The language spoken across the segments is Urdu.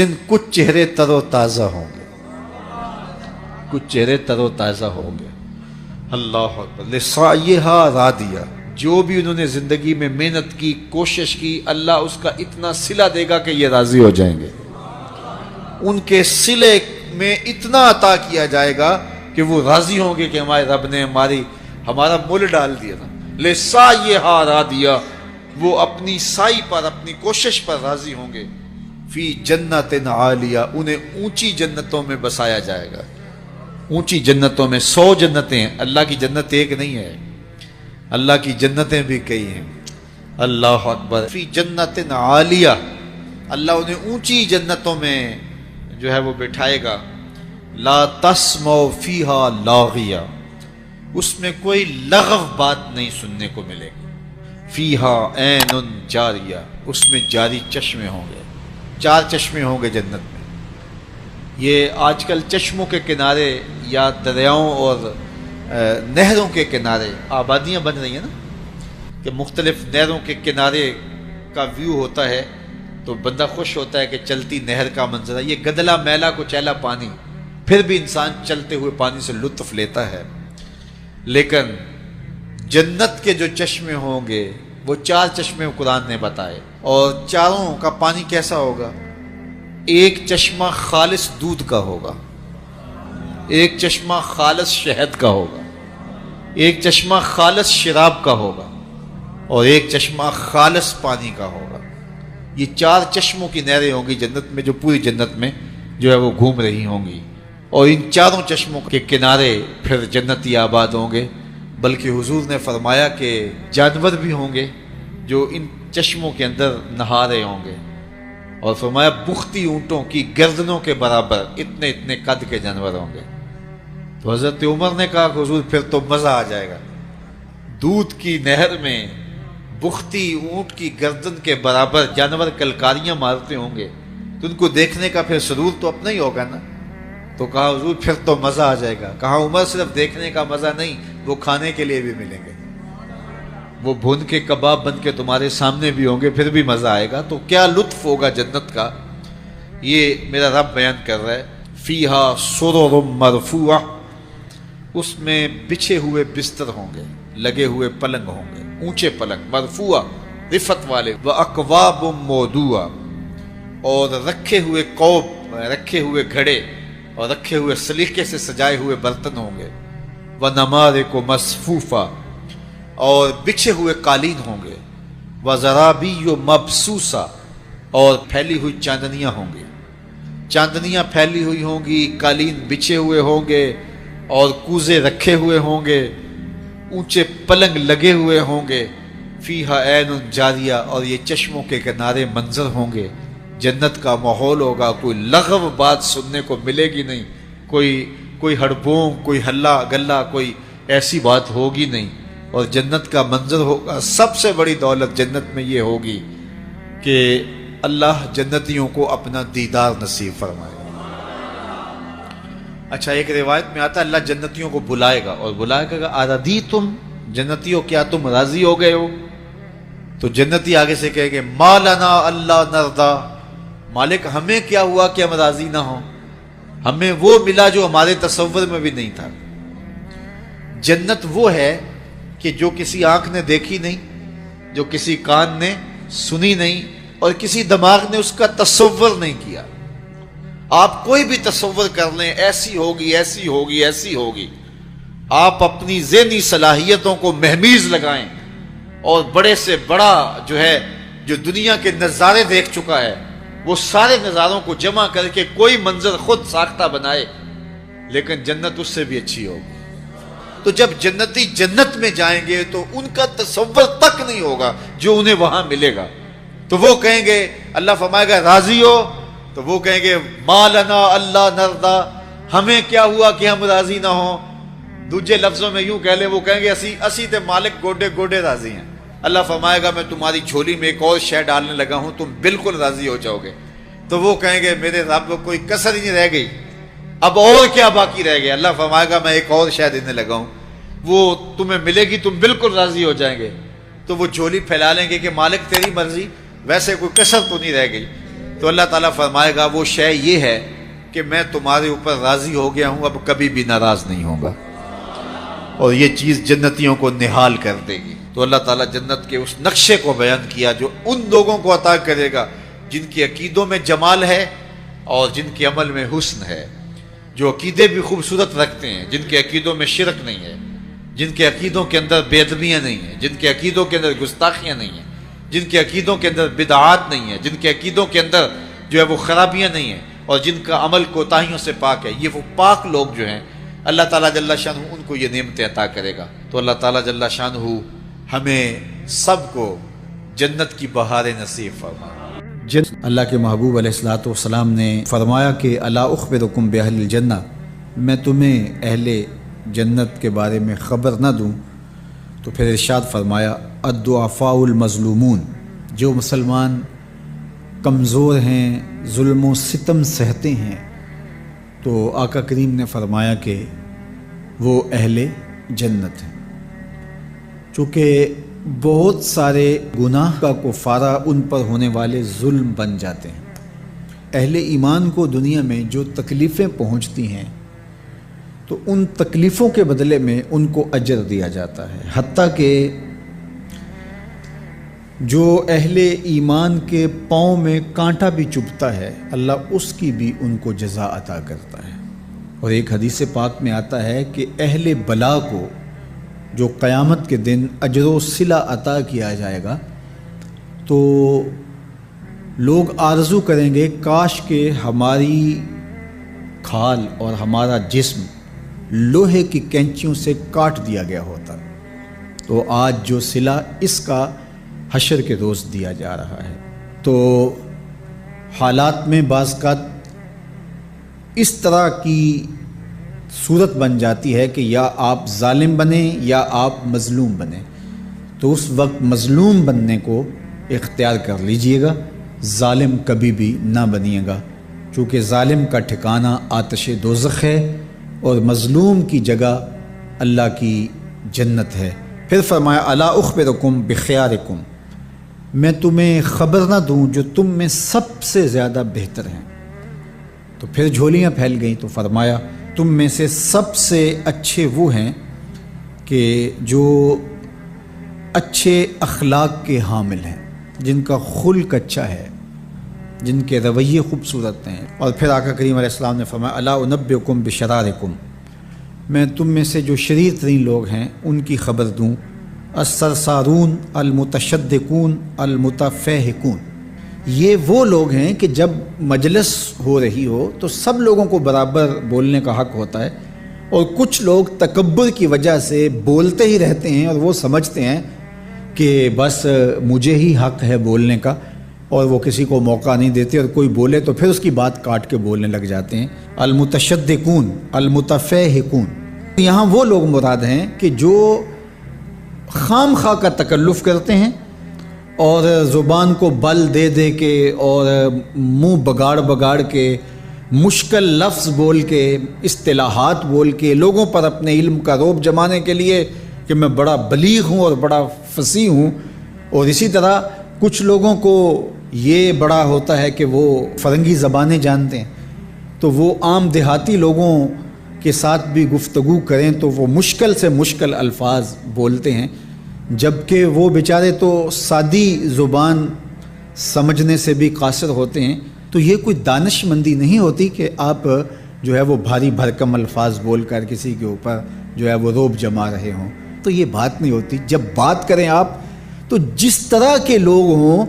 دن کچھ چہرے تر و تازہ ہوں گے، کچھ چہرے تر و تازہ ہوں گے۔ اللہ اکبر۔ لسعیھا راضیہ، جو بھی انہوں نے زندگی میں محنت کی، کوشش کی، اللہ اس کا اتنا صلہ دے گا کہ یہ راضی ہو جائیں گے۔ ان کے صلے میں اتنا عطا کیا جائے گا کہ وہ راضی ہوں گے کہ ہمارے رب نے ہمارا مول ڈال دیا نا۔ لسعیھا راضیہ، وہ اپنی سائی پر، اپنی کوشش پر راضی ہوں گے۔ فی جنت عالیہ، انہیں اونچی جنتوں میں بسایا جائے گا۔ اونچی جنتوں میں 100 جنتیں ہیں، اللہ کی جنت ایک نہیں ہے، اللہ کی جنتیں بھی کئی ہیں۔ اللہ اکبر۔ فی جنت عالیہ، اللہ انہیں اونچی جنتوں میں جو ہے وہ بٹھائے گا۔ لا تسمع فیہا لاغیہ، اس میں کوئی لغو بات نہیں سننے کو ملے گی۔ فیہا عین جاریہ، اس میں جاری چشمے ہوں گے، 4 چشمے ہوں گے جنت میں۔ یہ آج کل چشموں کے کنارے یا دریاؤں اور نہروں کے کنارے آبادیاں بن رہی ہیں نا، کہ مختلف نہروں کے کنارے کا ویو ہوتا ہے تو بندہ خوش ہوتا ہے کہ چلتی نہر کا منظر ہے۔ یہ گدلا میلا کچیلا پانی، پھر بھی انسان چلتے ہوئے پانی سے لطف لیتا ہے۔ لیکن جنت کے جو چشمے ہوں گے وہ 4 چشمے قرآن نے بتائے، اور چاروں کا پانی کیسا ہوگا؟ ایک چشمہ خالص دودھ کا ہوگا، ایک چشمہ خالص شہد کا ہوگا، ایک چشمہ خالص شراب کا ہوگا، اور ایک چشمہ خالص پانی کا ہوگا۔ یہ 4 چشموں کی نہریں ہوں گی جنت میں، جو پوری جنت میں جو ہے وہ گھوم رہی ہوں گی، اور ان چاروں چشموں کے کنارے پھر جنتی آباد ہوں گے۔ بلکہ حضور نے فرمایا کہ جانور بھی ہوں گے جو ان چشموں کے اندر نہا رہے ہوں گے، اور فرمایا بختی اونٹوں کی گردنوں کے برابر اتنے اتنے قد کے جانور ہوں گے۔ تو حضرت عمر نے کہا کہ حضور پھر تو مزہ آ جائے گا، دودھ کی نہر میں بختی اونٹ کی گردن کے برابر جانور کلکاریاں مارتے ہوں گے، تو ان کو دیکھنے کا پھر سرور تو اپنا ہی ہوگا نا۔ تو کہا حضور پھر تو مزہ آ جائے گا۔ کہا عمر صرف دیکھنے کا مزہ نہیں، وہ کھانے کے لیے بھی ملیں گے، وہ بھون کے کباب بن کے تمہارے سامنے بھی ہوں گے، پھر بھی مزہ آئے گا۔ تو کیا لطف ہوگا جنت کا، یہ میرا رب بیان کر رہا ہے۔ فیہا سرر مرفوعہ، اس میں بچھے ہوئے بستر ہوں گے، لگے ہوئے پلنگ ہوں گے، اونچے پلنگ، مرفوعہ رفت والے، واکواب موضوعہ، اور رکھے ہوئے کوب، رکھے ہوئے گھڑے اور رکھے ہوئے سلیقے سے سجائے ہوئے برتن ہوں گے، ونمارق مصفوفہ، اور بچھے ہوئے قالین ہوں گے، وزرابی مبسوسہ، اور پھیلی ہوئی چاندنیاں ہوں گی، چاندنیاں پھیلی ہوئی ہوں گی، قالین بچھے ہوئے ہوں گے، اور کوزے رکھے ہوئے ہوں گے، اونچے پلنگ لگے ہوئے ہوں گے۔ فیہا عین جاریہ، اور یہ چشموں کے کنارے منظر ہوں گے، جنت کا ماحول ہوگا، کوئی لغو بات سننے کو ملے گی نہیں، کوئی ہڑبونگ، کوئی ہلا گلا، کوئی ایسی بات ہوگی نہیں، اور جنت کا منظر ہوگا۔ سب سے بڑی دولت جنت میں یہ ہوگی کہ اللہ جنتیوں کو اپنا دیدار نصیب فرمائے۔ اچھا، ایک روایت میں آتا ہے اللہ جنتیوں کو بلائے گا، اور بلائے گا اَرَضِیتُم، جنتیوں کیا تم راضی ہو گئے ہو؟ تو جنتی آگے سے کہے گے ما لنا اللہ نرضا، مالک ہمیں کیا ہوا کہ ہم راضی نہ ہوں، ہمیں وہ ملا جو ہمارے تصور میں بھی نہیں تھا۔ جنت وہ ہے کہ جو کسی آنکھ نے دیکھی نہیں، جو کسی کان نے سنی نہیں، اور کسی دماغ نے اس کا تصور نہیں کیا۔ آپ کوئی بھی تصور کر لیں، ایسی ہوگی، ایسی ہوگی، ایسی ہوگی، آپ اپنی ذہنی صلاحیتوں کو مہمیز لگائیں، اور بڑے سے بڑا جو دنیا کے نظارے دیکھ چکا ہے، وہ سارے نظاروں کو جمع کر کے کوئی منظر خود ساختہ بنائے، لیکن جنت اس سے بھی اچھی ہوگی۔ تو جب جنتی جنت میں جائیں گے تو ان کا تصور تک نہیں ہوگا جو انہیں وہاں ملے گا۔ تو وہ کہیں گے، اللہ فرمائے گا راضی ہو؟ تو وہ کہیں گے ما لنا اللہ نرضا، ہمیں کیا ہوا کہ ہم راضی نہ ہوں۔ دوسرے لفظوں میں یوں کہہ لیں، وہ کہیں گے اسی تے مالک گوڈے گوڈے راضی ہیں۔ اللہ فرمائے گا میں تمہاری جھولی میں ایک اور شے ڈالنے لگا ہوں، تم بالکل راضی ہو جاؤ گے۔ تو وہ کہیں گے میرے رب کوئی کسر ہی نہیں رہ گئی، اب اور کیا باقی رہ گیا؟ اللہ فرمائے گا میں ایک اور شے دینے لگا ہوں، وہ تمہیں ملے گی، تم بالکل راضی ہو جائیں گے۔ تو وہ جھولی پھیلا لیں گے کہ مالک تیری مرضی، ویسے کوئی کسر تو نہیں رہ گئی۔ تو اللہ تعالیٰ فرمائے گا وہ شے یہ ہے کہ میں تمہارے اوپر راضی ہو گیا ہوں، اب کبھی بھی ناراض نہیں ہوں گا، اور یہ چیز جنتیوں کو نہال کر دے گی۔ تو اللہ تعالیٰ جنت کے اس نقشے کو بیان کیا جو ان لوگوں کو عطا کرے گا جن کے عقیدوں میں جمال ہے اور جن کے عمل میں حسن ہے، جو عقیدے بھی خوبصورت رکھتے ہیں، جن کے عقیدوں میں شرک نہیں ہے، جن کے عقیدوں کے اندر بے ادبیاں نہیں ہیں، جن کے عقیدوں کے اندر گستاخیاں نہیں ہیں، جن کے عقیدوں کے اندر بدعات نہیں ہیں، جن کے عقیدوں کے اندر جو ہے وہ خرابیاں نہیں ہیں، اور جن کا عمل کوتاہیوں سے پاک ہے۔ یہ وہ پاک لوگ جو ہیں اللہ تعالیٰ جل شانہ ان کو یہ نعمتیں عطا کرے گا۔ تو اللہ تعالیٰ جل شانہ ہمیں سب کو جنت کی بہاریں نصیب فرمائے۔ اللہ کے محبوب علیہ الصلوۃ والسلام نے فرمایا کہ الا اخبرکم باہل الجنہ، میں تمہیں اہل جنت کے بارے میں خبر نہ دوں؟ تو پھر ارشاد فرمایا الضعفاء المظلومون، جو مسلمان کمزور ہیں، ظلم و ستم سہتے ہیں، تو آقا کریم نے فرمایا کہ وہ اہل جنت ہیں۔ چونکہ بہت سارے گناہ کا کفارہ ان پر ہونے والے ظلم بن جاتے ہیں۔ اہل ایمان کو دنیا میں جو تکلیفیں پہنچتی ہیں تو ان تکلیفوں کے بدلے میں ان کو اجر دیا جاتا ہے، حتیٰ کہ جو اہل ایمان کے پاؤں میں کانٹا بھی چبھتا ہے اللہ اس کی بھی ان کو جزا عطا کرتا ہے۔ اور ایک حدیث پاک میں آتا ہے کہ اہل بلا کو جو قیامت کے دن اجر و صلہ عطا کیا جائے گا تو لوگ آرزو کریں گے کاش کہ ہماری کھال اور ہمارا جسم لوہے کی کینچیوں سے کاٹ دیا گیا ہوتا۔ تو آج جو صلہ اس کا حشر کے روز دیا جا رہا ہے۔ تو حالات میں بعض اوقات اس طرح کی صورت بن جاتی ہے کہ یا آپ ظالم بنیں یا آپ مظلوم بنیں، تو اس وقت مظلوم بننے کو اختیار کر لیجئے گا، ظالم کبھی بھی نہ بنیے گا، چونکہ ظالم کا ٹھکانہ آتش دوزخ ہے اور مظلوم کی جگہ اللہ کی جنت ہے۔ پھر فرمایا الا اخبرکم بخیارکم، میں تمہیں خبر نہ دوں جو تم میں سب سے زیادہ بہتر ہیں؟ تو پھر جھولیاں پھیل گئیں، تو فرمایا تم میں سے سب سے اچھے وہ ہیں کہ جو اچھے اخلاق کے حامل ہیں، جن کا خلق اچھا ہے، جن کے رویے خوبصورت ہیں۔ اور پھر آقا کریم علیہ السلام نے فرمایا الا انبئکم بشرارکم، میں تم میں سے جو شریر ترین لوگ ہیں ان کی خبر دوں، السرسارون المتشدقون المتفہقون، یہ وہ لوگ ہیں کہ جب مجلس ہو رہی ہو تو سب لوگوں کو برابر بولنے کا حق ہوتا ہے، اور کچھ لوگ تکبر کی وجہ سے بولتے ہی رہتے ہیں اور وہ سمجھتے ہیں کہ بس مجھے ہی حق ہے بولنے کا، اور وہ کسی کو موقع نہیں دیتے، اور کوئی بولے تو پھر اس کی بات کاٹ کے بولنے لگ جاتے ہیں۔ المتشدقون المتفہقون، یہاں وہ لوگ مراد ہیں کہ جو خام خواہ کا تکلف کرتے ہیں اور زبان کو بل دے دے کے اور منہ بگاڑ بگاڑ کے مشکل لفظ بول کے اصطلاحات بول کے لوگوں پر اپنے علم کا رعب جمانے کے لیے کہ میں بڑا بلیغ ہوں اور بڑا فصیح ہوں، اور اسی طرح کچھ لوگوں کو یہ بڑا ہوتا ہے کہ وہ فرنگی زبانیں جانتے ہیں، تو وہ عام دیہاتی لوگوں کے ساتھ بھی گفتگو کریں تو وہ مشکل سے مشکل الفاظ بولتے ہیں، جبکہ وہ بیچارے تو سادی زبان سمجھنے سے بھی قاصر ہوتے ہیں۔ تو یہ کوئی دانش مندی نہیں ہوتی کہ آپ جو ہے وہ بھاری بھرکم الفاظ بول کر کسی کے اوپر جو ہے وہ رعب جما رہے ہوں، تو یہ بات نہیں ہوتی۔ جب بات کریں آپ تو جس طرح کے لوگ ہوں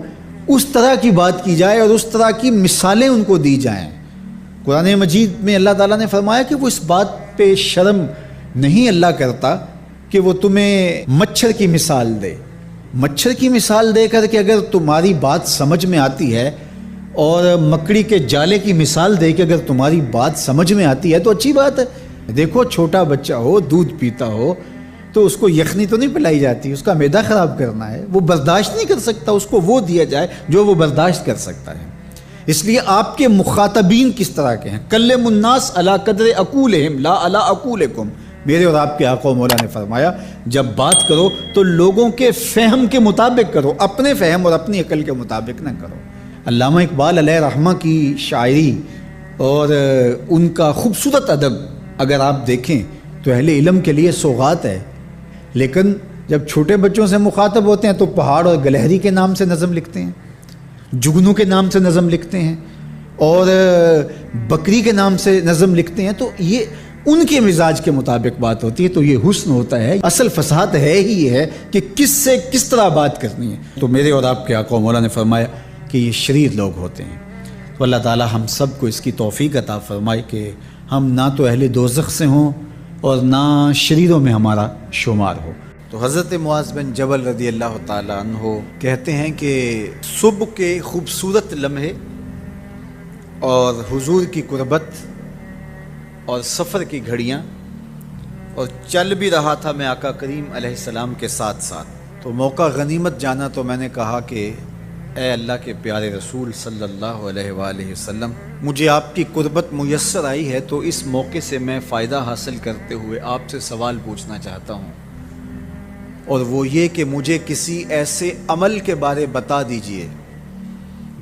اس طرح کی بات کی جائے اور اس طرح کی مثالیں ان کو دی جائیں۔ قرآن مجید میں اللہ تعالیٰ نے فرمایا کہ وہ اس بات پہ شرم نہیں اللہ کرتا کہ وہ تمہیں مچھر کی مثال دے۔ مچھر کی مثال دے کر کہ اگر تمہاری بات سمجھ میں آتی ہے، اور مکڑی کے جالے کی مثال دے کہ اگر تمہاری بات سمجھ میں آتی ہے تو اچھی بات ہے۔ دیکھو چھوٹا بچہ ہو دودھ پیتا ہو تو اس کو یخنی تو نہیں پلائی جاتی، اس کا معدہ خراب کرنا ہے، وہ برداشت نہیں کر سکتا، اس کو وہ دیا جائے جو وہ برداشت کر سکتا ہے۔ اس لیے آپ کے مخاطبین کس طرح کے ہیں؟ کلم الناس علی قدر عقولہم لا علی عقولکم، میرے اور آپ کے آقا و مولا نے فرمایا جب بات کرو تو لوگوں کے فہم کے مطابق کرو، اپنے فہم اور اپنی عقل کے مطابق نہ کرو۔ علامہ اقبال علیہ رحمہ کی شاعری اور ان کا خوبصورت ادب اگر آپ دیکھیں تو اہل علم کے لیے سوغات ہے، لیکن جب چھوٹے بچوں سے مخاطب ہوتے ہیں تو پہاڑ اور گلہری کے نام سے نظم لکھتے ہیں، جگنو کے نام سے نظم لکھتے ہیں اور بکری کے نام سے نظم لکھتے ہیں، تو یہ ان کے مزاج کے مطابق بات ہوتی ہے۔ تو یہ حسن ہوتا ہے، اصل فصاحت ہے ہی یہ ہے کہ کس سے کس طرح بات کرنی ہے۔ تو میرے اور آپ کے آقا مولا نے فرمایا کہ یہ شریر لوگ ہوتے ہیں، تو اللہ تعالی ہم سب کو اس کی توفیق عطا فرمائے کہ ہم نہ تو اہل دوزخ سے ہوں اور نہ شریروں میں ہمارا شمار ہو۔ تو حضرت معاذ بن جبل رضی اللہ تعالیٰ عنہ کہتے ہیں کہ صبح کے خوبصورت لمحے اور حضور کی قربت اور سفر کی گھڑیاں، اور چل بھی رہا تھا میں آقا کریم علیہ السلام کے ساتھ ساتھ، تو موقع غنیمت جانا تو میں نے کہا کہ اے اللہ کے پیارے رسول صلی اللہ علیہ وآلہ وسلم، مجھے آپ کی قربت میسر آئی ہے تو اس موقع سے میں فائدہ حاصل کرتے ہوئے آپ سے سوال پوچھنا چاہتا ہوں، اور وہ یہ کہ مجھے کسی ایسے عمل کے بارے بتا دیجئے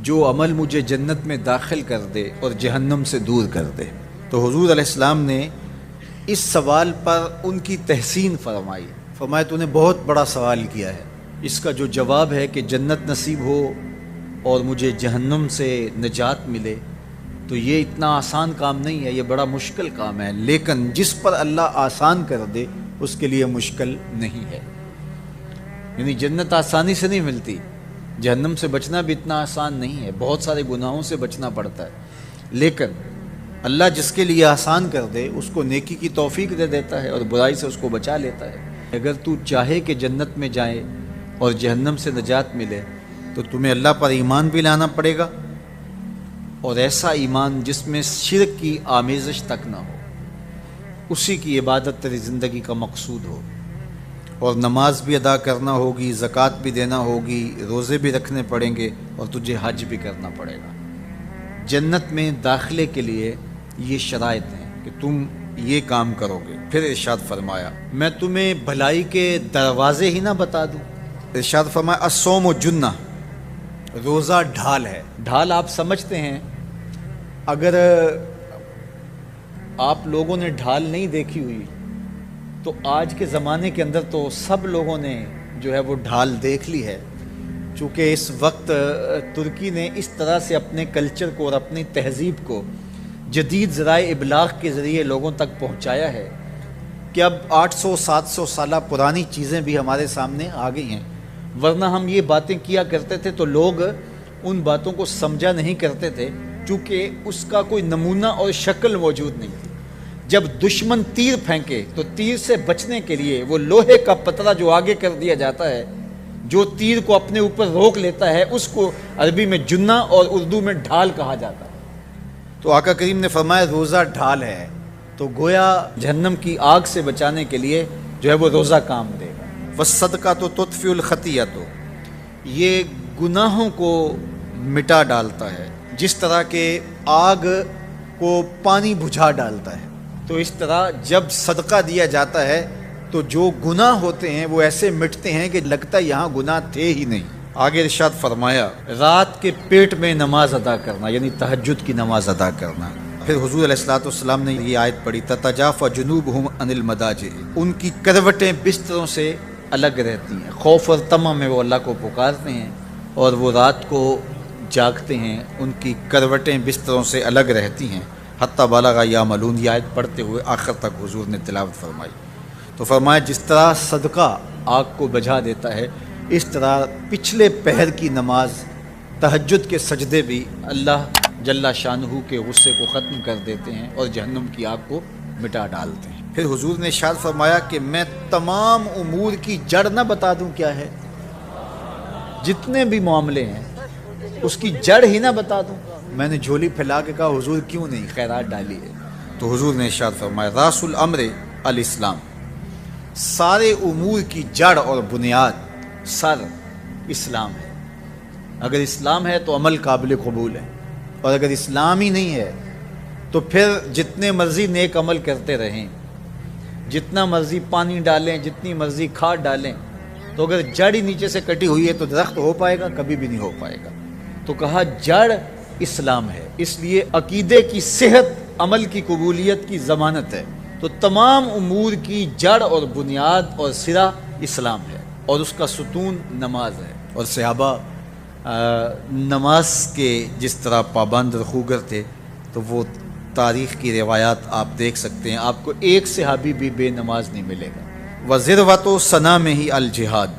جو عمل مجھے جنت میں داخل کر دے اور جہنم سے دور کر دے۔ تو حضور علیہ السلام نے اس سوال پر ان کی تحسین فرمائی، فرمایا تو نے بہت بڑا سوال کیا ہے، اس کا جو جواب ہے کہ جنت نصیب ہو اور مجھے جہنم سے نجات ملے، تو یہ اتنا آسان کام نہیں ہے، یہ بڑا مشکل کام ہے، لیکن جس پر اللہ آسان کر دے اس کے لیے مشکل نہیں ہے۔ یعنی جنت آسانی سے نہیں ملتی، جہنم سے بچنا بھی اتنا آسان نہیں ہے، بہت سارے گناہوں سے بچنا پڑتا ہے، لیکن اللہ جس کے لیے آسان کر دے اس کو نیکی کی توفیق دے دیتا ہے اور برائی سے اس کو بچا لیتا ہے۔ اگر تو چاہے کہ جنت میں جائے اور جہنم سے نجات ملے تو تمہیں اللہ پر ایمان بھی لانا پڑے گا، اور ایسا ایمان جس میں شرک کی آمیزش تک نہ ہو، اسی کی عبادت تیری زندگی کا مقصود ہو، اور نماز بھی ادا کرنا ہوگی، زکوٰۃ بھی دینا ہوگی، روزے بھی رکھنے پڑیں گے، اور تجھے حج بھی کرنا پڑے گا۔ جنت میں داخلے کے لیے یہ شرائط ہیں کہ تم یہ کام کرو گے۔ پھر ارشاد فرمایا میں تمہیں بھلائی کے دروازے ہی نہ بتا دوں۔ ارشاد فرمایا الصوم جنہ، روزہ ڈھال ہے۔ ڈھال آپ سمجھتے ہیں، اگر آپ لوگوں نے ڈھال نہیں دیکھی ہوئی تو آج کے زمانے کے اندر تو سب لوگوں نے جو ہے وہ ڈھال دیکھ لی ہے، چونکہ اس وقت ترکی نے اس طرح سے اپنے کلچر کو اور اپنی تہذیب کو جدید ذرائع ابلاغ کے ذریعے لوگوں تک پہنچایا ہے کہ اب 800-700 سالہ پرانی چیزیں بھی ہمارے سامنے آ گئی ہیں، ورنہ ہم یہ باتیں کیا کرتے تھے تو لوگ ان باتوں کو سمجھا نہیں کرتے تھے، چونکہ اس کا کوئی نمونہ اور شکل موجود نہیں تھی۔ جب دشمن تیر پھینکے تو تیر سے بچنے کے لیے وہ لوہے کا پترا جو آگے کر دیا جاتا ہے، جو تیر کو اپنے اوپر روک لیتا ہے، اس کو عربی میں جنہ اور اردو میں ڈھال کہا جاتا ہے۔ تو آقا کریم نے فرمایا روزہ ڈھال ہے، تو گویا جہنم کی آگ سے بچانے کے لیے جو ہے وہ روزہ کام دے گا۔ وَالصَّدْقَةُ تُطْفِئُ الْخَطِیَّةَ، یہ گناہوں کو مٹا ڈالتا ہے، جس طرح کہ آگ کو پانی بجھا ڈالتا ہے، تو اس طرح جب صدقہ دیا جاتا ہے تو جو گناہ ہوتے ہیں وہ ایسے مٹتے ہیں کہ لگتا ہے یہاں گناہ تھے ہی نہیں۔ آگے ارشاد فرمایا رات کے پیٹ میں نماز ادا کرنا، یعنی تہجد کی نماز ادا کرنا۔ پھر حضور علیہ الصلوۃ والسلام نے یہ آیت پڑھی تتجافی جنوبہم عن المضاجع، ان کی کروٹیں بستروں سے الگ رہتی ہیں، خوف اور طمع میں وہ اللہ کو پکارتے ہیں اور وہ رات کو جاگتے ہیں، ان کی کروٹیں بستروں سے الگ رہتی ہیں، حتی بلغ یعملون، یہ آیت پڑھتے ہوئے آخر تک حضور نے تلاوت فرمائی۔ تو فرمایا جس طرح صدقہ آگ کو بجھا دیتا ہے، اس طرح پچھلے پہر کی نماز، تہجد کے سجدے بھی اللہ جل شانہ کے غصے کو ختم کر دیتے ہیں اور جہنم کی آگ کو مٹا ڈالتے ہیں۔ پھر حضور نے ارشاد فرمایا کہ میں تمام امور کی جڑ نہ بتا دوں کیا ہے، جتنے بھی معاملے ہیں اس کی جڑ ہی نہ بتا دوں۔ میں نے جھولی پھیلا کے کہا حضور کیوں نہیں، خیرات ڈالی ہے۔ تو حضور نے ارشاد فرمایا راس الامر الاسلام، سارے امور کی جڑ اور بنیاد، سر اسلام ہے۔ اگر اسلام ہے تو عمل قابل قبول ہے، اور اگر اسلام ہی نہیں ہے تو پھر جتنے مرضی نیک عمل کرتے رہیں، جتنا مرضی پانی ڈالیں، جتنی مرضی کھاد ڈالیں، تو اگر جڑ ہی نیچے سے کٹی ہوئی ہے تو درخت ہو پائے گا؟ کبھی بھی نہیں ہو پائے گا۔ تو کہا جڑ اسلام ہے، اس لیے عقیدے کی صحت عمل کی قبولیت کی ضمانت ہے، تو تمام امور کی جڑ اور بنیاد اور سرا اسلام ہے، اور اس کا ستون نماز ہے۔ اور صحابہ نماز کے جس طرح پابند رخوگر تھے، تو وہ تاریخ کی روایات آپ دیکھ سکتے ہیں، آپ کو ایک صحابی بھی بے نماز نہیں ملے گا۔ وَذِرْوَةُ صَنَامِهِ الْجِهَاد،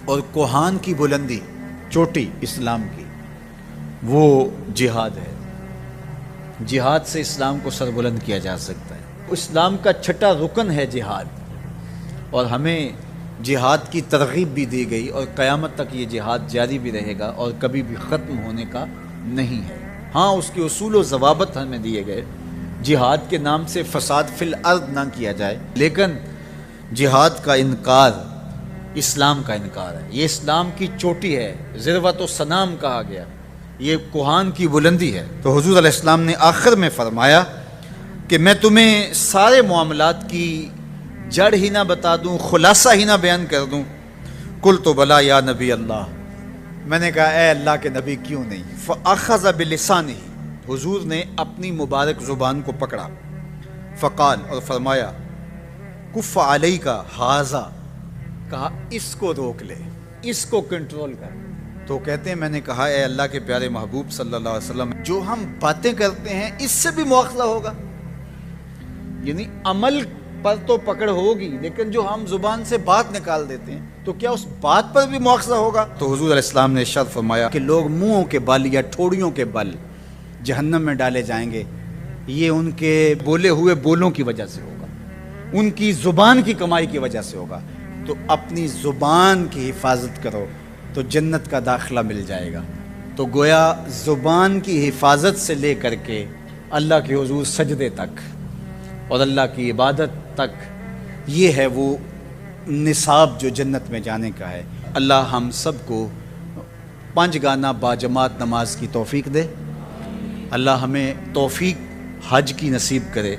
اور کوہان کی بلندی، چوٹی اسلام کی، وہ جہاد ہے۔ جہاد سے اسلام کو سربلند کیا جا سکتا ہے۔ اسلام کا چھٹا رکن ہے جہاد، اور ہمیں جہاد کی ترغیب بھی دی گئی، اور قیامت تک یہ جہاد جاری بھی رہے گا اور کبھی بھی ختم ہونے کا نہیں ہے۔ ہاں، اس کے اصول و ضوابط ہمیں دیے گئے، جہاد کے نام سے فساد فی الارض نہ کیا جائے، لیکن جہاد کا انکار اسلام کا انکار ہے۔ یہ اسلام کی چوٹی ہے، ذروۃ و سنام کہا گیا، یہ کوہان کی بلندی ہے۔ تو حضور علیہ السلام نے آخر میں فرمایا کہ میں تمہیں سارے معاملات کی جڑ ہی نہ بتا دوں، خلاصہ ہی نہ بیان کر دوں؟ قلت بلا یا نبی اللہ، میں نے کہا اے اللہ کے نبی کیوں نہیں؟ فاخذ بلسانہ، حضور نے اپنی مبارک زبان کو پکڑا، فقال، اور فرمایا، کف علیک ھذا، کہا اس کو روک لے، اس کو کنٹرول کر۔ تو کہتے ہیں میں نے کہا اے اللہ کے پیارے محبوب صلی اللہ علیہ وسلم، جو ہم باتیں کرتے ہیں اس سے بھی مواخذہ ہوگا؟ یعنی عمل پر تو پکڑ ہوگی، لیکن جو ہم زبان سے بات نکال دیتے ہیں تو کیا اس بات پر بھی مواخذہ ہوگا؟ تو حضور علیہ السلام نے ارشاد فرمایا کہ لوگ منہوں کے بل یا ٹھوڑیوں کے بل جہنم میں ڈالے جائیں گے، یہ ان کے بولے ہوئے بولوں کی وجہ سے ہوگا، ان کی زبان کی کمائی کی وجہ سے ہوگا۔ تو اپنی زبان کی حفاظت کرو تو جنت کا داخلہ مل جائے گا۔ تو گویا زبان کی حفاظت سے لے کر کے اللہ کے حضور سجدے تک اور اللہ کی عبادت تک، یہ ہے وہ نصاب جو جنت میں جانے کا ہے۔ اللہ ہم سب کو 5 گانا باجماعت نماز کی توفیق دے، اللہ ہمیں توفیق حج کی نصیب کرے،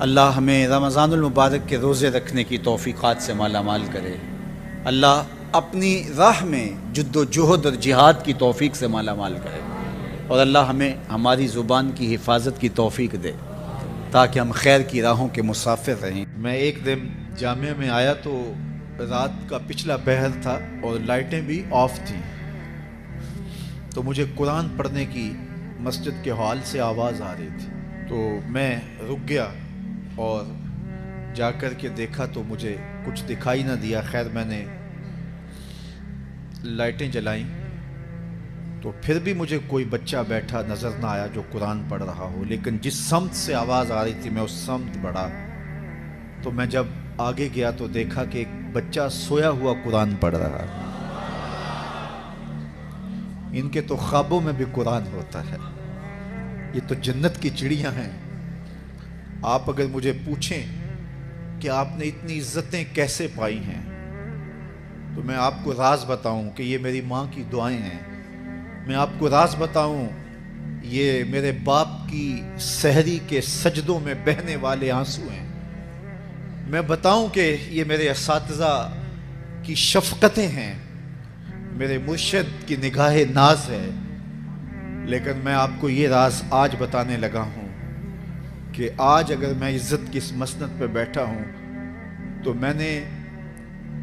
اللہ ہمیں رمضان المبارک کے روزے رکھنے کی توفیقات سے مالا مال کرے، اللہ اپنی راہ میں جد و جہد اور جہاد کی توفیق سے مالا مال کرے، اور اللہ ہمیں ہماری زبان کی حفاظت کی توفیق دے تاکہ ہم خیر کی راہوں کے مسافر رہیں۔ میں ایک دن جامعہ میں آیا تو رات کا پچھلا پہر تھا اور لائٹیں بھی آف تھیں، تو مجھے قرآن پڑھنے کی مسجد کے ہال سے آواز آ رہی تھی، تو میں رک گیا اور جا کر کے دیکھا تو مجھے کچھ دکھائی نہ دیا۔ خیر میں نے لائٹیں جلائیں تو پھر بھی مجھے کوئی بچہ بیٹھا نظر نہ آیا جو قرآن پڑھ رہا ہو، لیکن جس سمت سے آواز آ رہی تھی میں اس سمت بڑھا، تو میں جب آگے گیا تو دیکھا کہ ایک بچہ سویا ہوا قرآن پڑھ رہا۔ ان کے تو خوابوں میں بھی قرآن ہوتا ہے، یہ تو جنت کی چڑیاں ہیں۔ آپ اگر مجھے پوچھیں کہ آپ نے اتنی عزتیں کیسے پائی ہیں، تو میں آپ کو راز بتاؤں کہ یہ میری ماں کی دعائیں ہیں، میں آپ کو راز بتاؤں یہ میرے باپ کی سحری کے سجدوں میں بہنے والے آنسو ہیں، میں بتاؤں کہ یہ میرے اساتذہ کی شفقتیں ہیں، میرے مرشد کی نگاہ ناز ہے، لیکن میں آپ کو یہ راز آج بتانے لگا ہوں کہ آج اگر میں عزت کی اس مسند پہ بیٹھا ہوں تو میں نے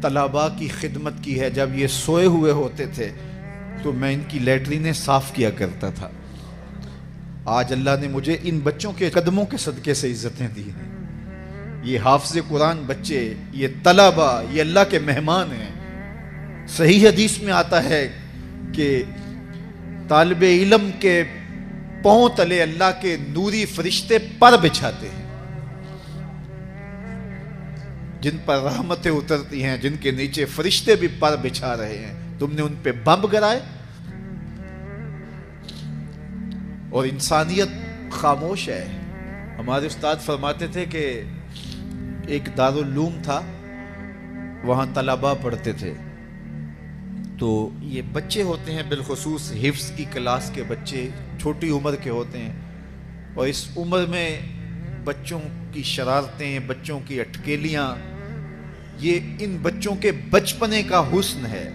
طلباء کی خدمت کی ہے۔ جب یہ سوئے ہوئے ہوتے تھے تو میں ان کی لیٹرینیں صاف کیا کرتا تھا۔ آج اللہ نے مجھے ان بچوں کے قدموں کے صدقے سے عزتیں دی ہیں۔ یہ حافظ قرآن بچے، یہ طلباء، یہ اللہ کے مہمان ہیں۔ صحیح حدیث میں آتا ہے کہ طالب علم کے پاؤں تلے اللہ کے نوری فرشتے پر بچھاتے ہیں، جن پر رحمتیں اترتی ہیں، جن کے نیچے فرشتے بھی پر بچھا رہے ہیں۔ تم نے ان پہ بم گرائے اور انسانیت خاموش ہے۔ ہمارے استاد فرماتے تھے کہ ایک دارالعلوم تھا، وہاں طلباء پڑھتے تھے، تو یہ بچے ہوتے ہیں، بالخصوص حفظ کی کلاس کے بچے چھوٹی عمر کے ہوتے ہیں، اور اس عمر میں بچوں کی شرارتیں، بچوں کی اٹکیلیاں، یہ ان بچوں کے بچپنے کا حسن ہے۔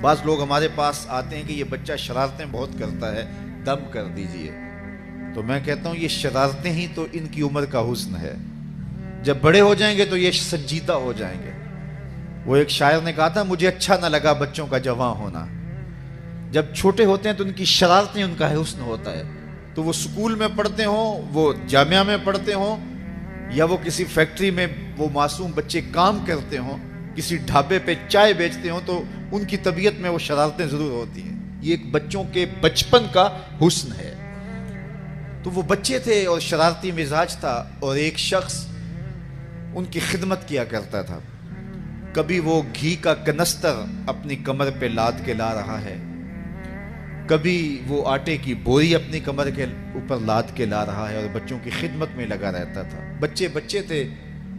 بعض لوگ ہمارے پاس آتے ہیں کہ یہ بچہ شرارتیں بہت کرتا ہے، دم کر دیجئے، تو میں کہتا ہوں یہ شرارتیں ہی تو ان کی عمر کا حسن ہے، جب بڑے ہو جائیں گے تو یہ سنجیدہ ہو جائیں گے۔ وہ ایک شاعر نے کہا تھا مجھے اچھا نہ لگا بچوں کا جوان ہونا، جب چھوٹے ہوتے ہیں تو ان کی شرارتیں ان کا حسن ہوتا ہے، تو وہ سکول میں پڑھتے ہوں، وہ جامعہ میں پڑھتے ہوں، یا وہ کسی فیکٹری میں وہ معصوم بچے کام کرتے ہوں، کسی ڈھابے پہ چائے بیچتے ہوں، تو ان کی طبیعت میں وہ شرارتیں ضرور ہوتی ہیں۔ یہ ایک بچوں کے بچپن کا حسن ہے۔ تو وہ بچے تھے اور شرارتی مزاج تھا، اور ایک شخص ان کی خدمت کیا کرتا تھا۔ کبھی وہ گھی کا کنستر اپنی کمر پہ لاد کے لا رہا ہے، کبھی وہ آٹے کی بوری اپنی کمر کے اوپر لاد کے لا رہا ہے، اور بچوں کی خدمت میں لگا رہتا تھا۔ بچے تھے،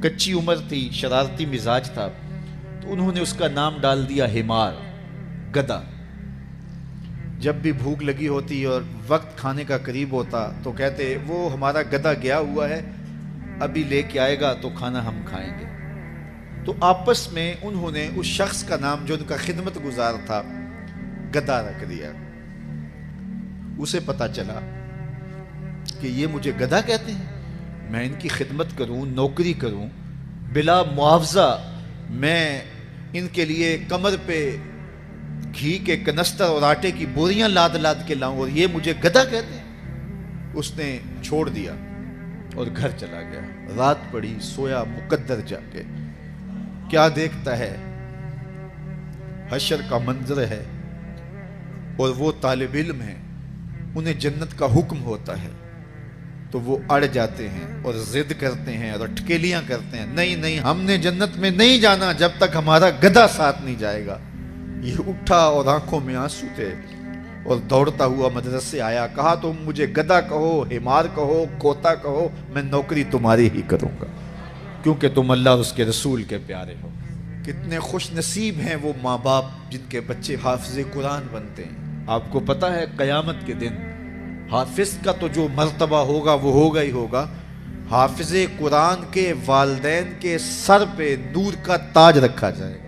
کچی عمر تھی، شرارتی مزاج تھا، تو انہوں نے اس کا نام ڈال دیا حمار، گدھا۔ جب بھی بھوک لگی ہوتی اور وقت کھانے کا قریب ہوتا تو کہتے وہ ہمارا گدھا گیا ہوا ہے، ابھی لے کے آئے گا تو کھانا ہم کھائیں گے۔ تو آپس میں انہوں نے اس شخص کا نام جو ان کا خدمت گزار تھا گدھا رکھ دیا۔ اسے پتا چلا کہ یہ مجھے گدھا کہتے ہیں، میں ان کی خدمت کروں، نوکری کروں، بلا معاوضہ میں ان کے لیے کمر پہ گھی کے کنستر اور آٹے کی بوریاں لاد لاد کے لاؤں، اور یہ مجھے گدھا کہتے ہیں۔ اس نے چھوڑ دیا اور گھر چلا گیا۔ رات پڑی، سویا مقدر جا کے، کیا دیکھتا ہے؟ حشر کا منظر ہے، اور وہ طالب علم ہیں، انہیں جنت کا حکم ہوتا ہے، تو وہ اڑ جاتے ہیں اور ضد کرتے ہیں اور اٹکیلیاں کرتے ہیں، نہیں ہم نے جنت میں نہیں جانا جب تک ہمارا گدھا ساتھ نہیں جائے گا۔ یہ اٹھا اور آنکھوں میں آنسو تھے، اور دوڑتا ہوا مدرسے آیا، کہا تم مجھے گدھا کہو، حمار کہو، کوتا کہو، میں نوکری تمہاری ہی کروں گا، کیونکہ تم اللہ اور اس کے رسول کے پیارے ہو۔ کتنے خوش نصیب ہیں وہ ماں باپ جن کے بچے حافظ قرآن بنتے ہیں۔ آپ کو پتہ ہے قیامت کے دن حافظ کا تو جو مرتبہ ہوگا وہ ہوگا ہی ہوگا، حافظ قرآن کے والدین کے سر پہ نور کا تاج رکھا جائے گا۔